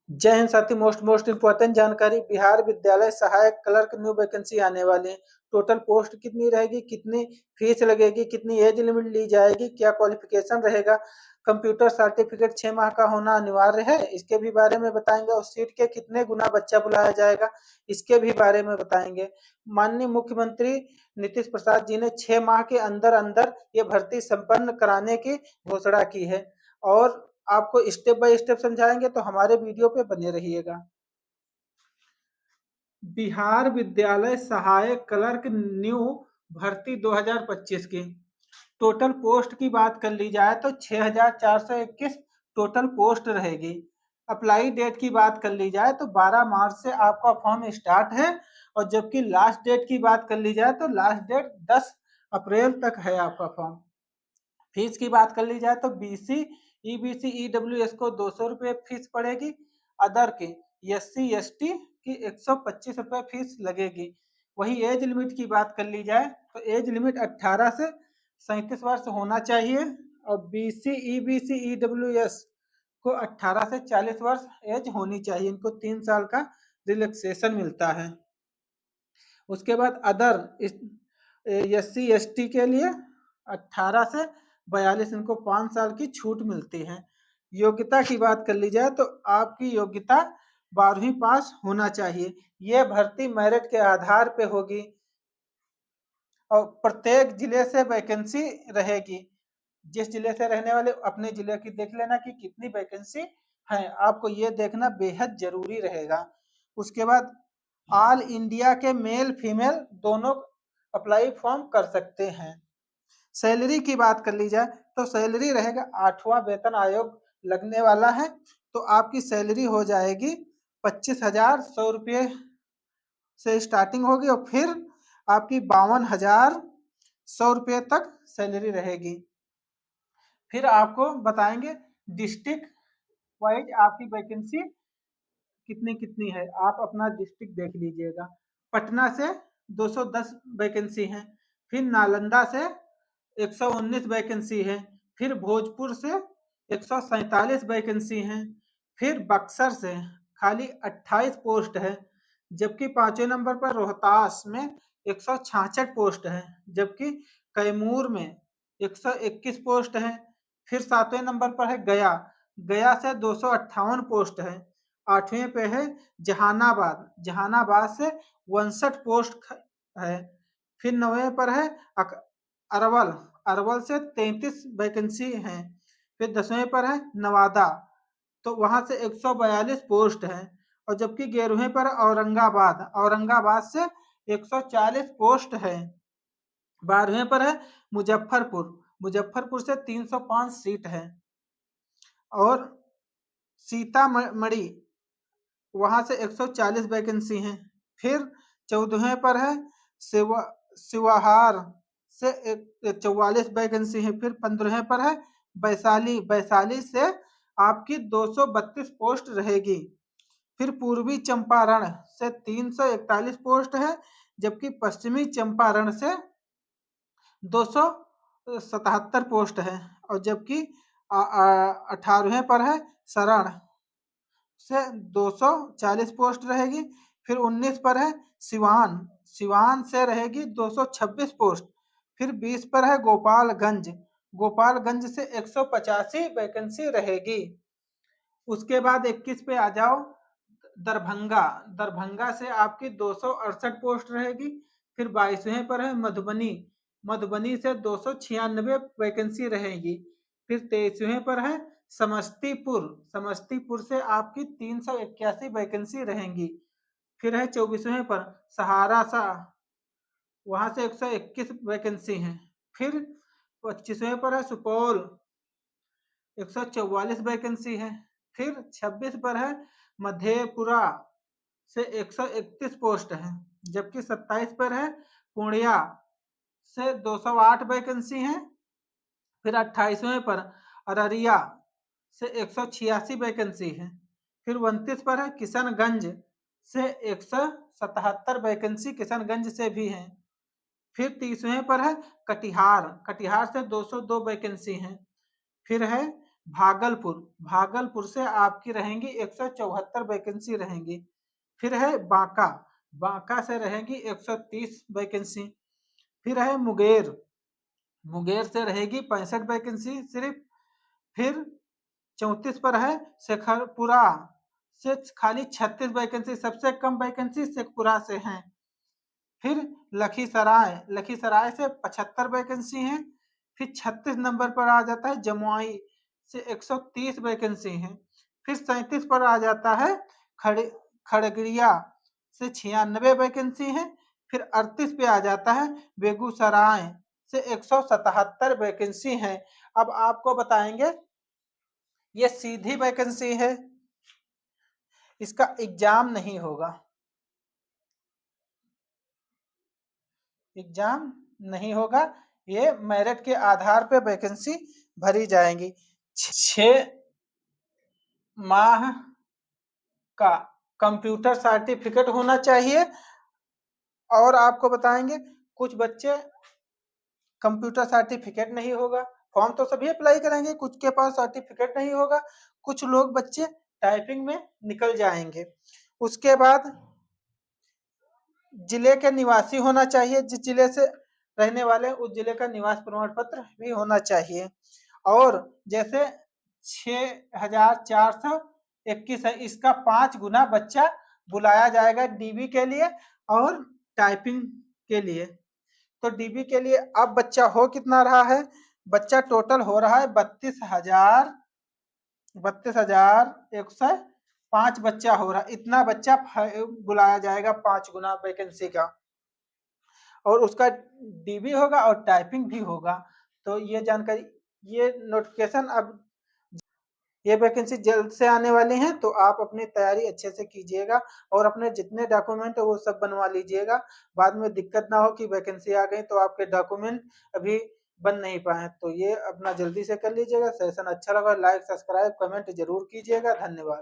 जय हिंद साथी। Most important जानकारी, बिहार विद्यालय सहायक क्लर्क न्यू वैकेंसी आने वाली है। टोटल पोस्ट कितनी रहेगी, कितनी फीस लगेगी, कितनी एज लिमिट ली जाएगी, क्या क्वालिफिकेशन रहेगा, कंप्यूटर सर्टिफिकेट 6 माह का होना अनिवार्य है, इसके भी बारे में बताएंगे। और सीट के कितने गुना बच्चा बुलाया जाएगा, इसके भी बारे में बताएंगे। माननीय मुख्यमंत्री नीतीश प्रसाद जी ने 6 माह के अंदर अंदर ये भर्ती संपन्न कराने की घोषणा की है और आपको स्टेप बाय स्टेप समझाएंगे, तो हमारे वीडियो पे बने रहिएगा। बिहार विद्यालय सहायक क्लर्क न्यू भर्ती 2025 की टोटल पोस्ट की बात कर ली जाए तो 6421 टोटल पोस्ट रहेगी। अप्लाई डेट की बात कर ली जाए तो 12 मार्च से आपका फॉर्म स्टार्ट है और जबकि लास्ट डेट की बात कर ली जाए तो लास्ट डेट 10 अप्रैल तक है आपका फॉर्म। फीस की बात कर ली जाए तो बीसी, ईबीसी, ईडब्ल्यूएस को 200 रुपये फीस पड़ेगी। अदर के एससी एसटी की 125 रुपये फीस लगेगी। वही एज लिमिट की बात कर ली जाए तो एज लिमिट 18 से 37 वर्ष होना चाहिए और बीसी, ईबीसी, ईडब्ल्यूएस को 18 से 40 वर्ष एज होनी चाहिए। इनको 3 साल का रिलैक्सेशन मिलता है। उसके बाद अदर एससी एसटी के लिए 18 से 42 इनको 5 साल की छूट मिलती है। योग्यता की बात कर ली जाए तो आपकी योग्यता 12वीं पास होना चाहिए। ये भर्ती मेरिट के आधार पे होगी और प्रत्येक जिले से वैकेंसी रहेगी। जिस जिले से रहने वाले अपने जिले की देख लेना कि कितनी वैकेंसी है, आपको ये देखना बेहद जरूरी रहेगा। उसके बाद ऑल इंडिया के मेल फीमेल दोनों अप्लाई फॉर्म कर सकते हैं। सैलरी की बात कर ली जाए तो सैलरी रहेगा 8वां वेतन आयोग लगने वाला है तो आपकी सैलरी हो जाएगी 25,100 रुपये से स्टार्टिंग होगी और फिर आपकी 52,100 रुपये तक सैलरी रहेगी। फिर आपको बताएंगे डिस्ट्रिक्ट वाइज आपकी वैकेंसी कितनी कितनी है, आप अपना डिस्ट्रिक्ट देख लीजिएगा। पटना से 210 वैकेंसी है, फिर नालंदा से 119 वैकेंसी है, फिर भोजपुर से 147 वैकेंसी है, फिर बक्सर से खाली 28 पोस्ट है, जबकि 5वें नंबर पर रोहतास में 166 पोस्ट है, जबकि कैमूर में 121 पोस्ट है। फिर 7वें नंबर पर है गया, गया से 258 पोस्ट है। 8वें पे है जहानाबाद, जहानाबाद से 62 पोस्ट है। फिर 9वें पर है अरवल, अरवल से 33 वैकेंसी है। फिर 10वें पर है नवादा, तो वहां से 142 पोस्ट है और जबकि 11वें पर औरंगाबाद, औरंगाबाद से 140 पोस्ट है। 12वें पर है मुजफ्फरपुर, मुजफ्फरपुर से 305 सीट है और सीतामढ़ी वहां से 140 वैकेंसी हैं। फिर 14वें पर है सिवाहार से 44 वैकेंसी है। फिर 15वें पर है वैशाली, वैशाली से आपकी 232 पोस्ट रहेगी। फिर पूर्वी चंपारण से 341 पोस्ट है, जबकि पश्चिमी चंपारण से 277 पोस्ट है और जबकि 18वें पर है सरण से 240 पोस्ट रहेगी। फिर 19 पर है सिवान, सिवान से रहेगी 226 पोस्ट। फिर 20 पर है गोपालगंज, गोपालगंज से 185 वैकेंसी रहेगी। उसके बाद 21 पे आ जाओ दरभंगा, दरभंगा से आपकी 268 पोस्ट रहेगी। फिर 22वें पर है मधुबनी, मधुबनी से 296 वैकेंसी रहेगी। फिर 23वें पर है समस्तीपुर, समस्तीपुर से आपकी 381 वैकेंसी रहेंगी। फिर है 24वें पर सहारसा, वहां से 121 वैकेंसी हैं। फिर 25वें पर है सुपौल, 144 वैकेंसी है। फिर 26 पर है मधेपुरा से 131 पोस्ट है, जबकि 27 पर है पूर्णिया से 208 वैकेंसी है। फिर 28वें पर अररिया से 186 वैकेंसी है। फिर 29 पर है किशनगंज से 177 वैकेंसी किशनगंज से भी है। फिर 30वें पर है कटिहार, कटिहार से 202 वैकेंसी है। फिर है भागलपुर से आपकी रहेंगी 174 वैकेंसी रहेंगी। फिर है बांका से रहेंगी 130 वैकेंसी। फिर है मुंगेर से रहेगी 65 वैकेंसी सिर्फ। फिर 34 पर है शेखरपुरा से खाली 36 वैकेंसी, सबसे कम वैकेंसी शेखपुरा से हैं। फिर लखीसराय से 75 वैकेंसी हैं। फिर 36 नंबर पर आ जाता है जमुई से 130 वैकेंसी हैं। फिर 37 पर आ जाता है खड़गड़िया से 96 वैकेंसी है। फिर 38 पे आ जाता है बेगूसराय से 177 वैकेंसी है। अब आपको बताएंगे ये सीधी वैकेंसी है, इसका एग्जाम नहीं होगा, एग्जाम नहीं होगा, ये मेरिट के आधार पे वैकेंसी भरी जाएंगी। 6 माह का कंप्यूटर सर्टिफिकेट होना चाहिए। और आपको बताएंगे कुछ बच्चे कंप्यूटर सर्टिफिकेट नहीं होगा, फॉर्म तो सभी अप्लाई करेंगे, कुछ के पास सर्टिफिकेट नहीं होगा, कुछ लोग बच्चे टाइपिंग में निकल जाएंगे। उसके बाद जिले के निवासी होना चाहिए, जिस जिले से रहने वाले उस जिले का निवास प्रमाण पत्र भी होना चाहिए। और जैसे 6421 है, इसका 5 गुना बच्चा बुलाया जाएगा डीबी के लिए और टाइपिंग के लिए। तो डीबी के लिए अब बच्चा हो कितना रहा है, बच्चा टोटल हो रहा है 32,105 बच्चा हो रहा है। इतना बच्चा बुलाया जाएगा 5 गुना वैकेंसी का, और उसका डीबी होगा और टाइपिंग भी होगा। तो ये जानकारी, ये नोटिफिकेशन अब, ये वैकेंसी जल्द से आने वाली है, तो आप अपनी तैयारी अच्छे से कीजिएगा और अपने जितने डॉक्यूमेंट है वो सब बनवा लीजिएगा। बाद में दिक्कत ना हो कि वैकेंसी आ गई तो आपके डॉक्यूमेंट अभी बन नहीं पाए। तो ये अपना जल्दी से कर लीजिएगा। सेशन अच्छा लगा लाइक सब्सक्राइब कमेंट जरूर कीजिएगा। धन्यवाद।